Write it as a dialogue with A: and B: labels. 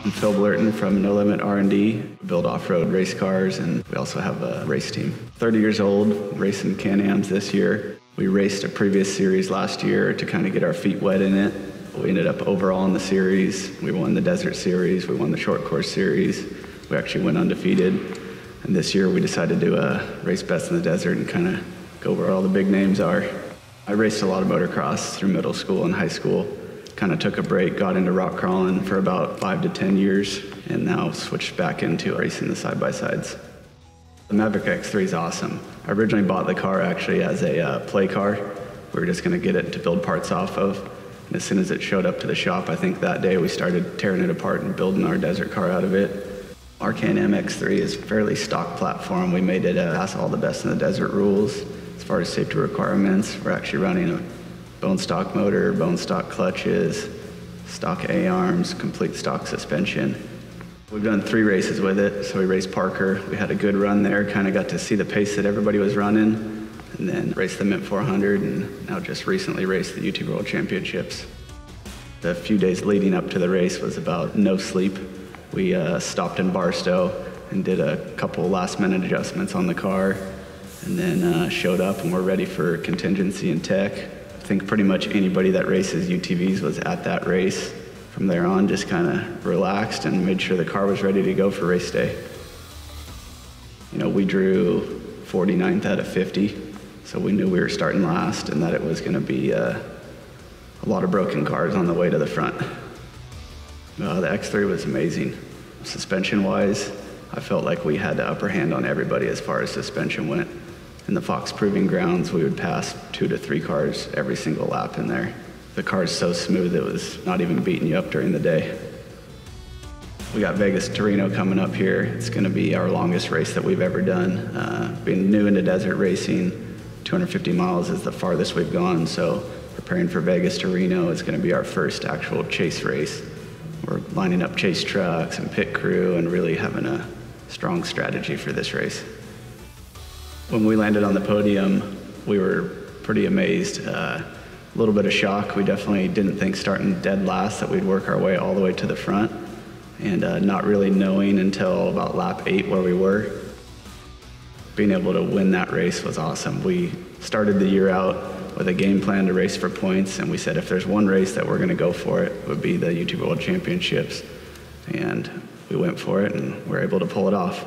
A: I'm Phil Blurton from Neverlift R&D. We build off-road race cars, and we also have a race team. 30 years old, racing CanAms this year. We raced a previous series last year to kind of get our feet wet in it. We ended up overall in the series. We won the desert series, we won the short course series. We actually went undefeated. And this year we decided to do a race best in the desert and kind of go where all the big names are. I raced a lot of motocross through middle school and high school. Kind of took a break, got into rock crawling for about 5 to 10 years, and now switched back into racing the side-by-sides. The Maverick X3 is awesome. I originally bought the car actually as a play car. We were just going to get it to build parts off of. And as soon as it showed up to the shop, I think that day we started tearing it apart and building our desert car out of it. Our CanAm X3 is a fairly stock platform. We made it pass all the best in the desert rules. As far as safety requirements, we're actually running a bone stock motor, bone stock clutches, stock A-arms, complete stock suspension. We've done 3 races with it. So we raced Parker. We had a good run there, kind of got to see the pace that everybody was running, and then raced the Mint 400, and now just recently raced the UTV World Championships. The few days leading up to the race was about no sleep. We stopped in Barstow and did a couple last-minute adjustments on the car, and then showed up and we're ready for contingency and tech. I think pretty much anybody that races UTVs was at that race. From there on, just kind of relaxed and made sure the car was ready to go for race day. You know, we drew 49th out of 50, so we knew we were starting last and that it was going to be a lot of broken cars on the way to the front. The X3 was amazing. Suspension-wise, I felt like we had the upper hand on everybody as far as suspension went. In the Fox Proving Grounds, we would pass 2 to 3 cars every single lap in there. The car is so smooth it was not even beating you up during the day. We got Vegas to Reno coming up here. It's going to be our longest race that we've ever done. Being new into desert racing, 250 miles is the farthest we've gone, so preparing for Vegas to Reno is going to be our first actual chase race. We're lining up chase trucks and pit crew and really having a strong strategy for this race. When we landed on the podium, we were pretty amazed. A little bit of shock. We definitely didn't think starting dead last that we'd work our way all the way to the front, and not really knowing until about lap 8 where we were. Being able to win that race was awesome. We started the year out with a game plan to race for points, and we said if there's one race that we're going to go for, it would be the UTV World Championships. And we went for it and were able to pull it off.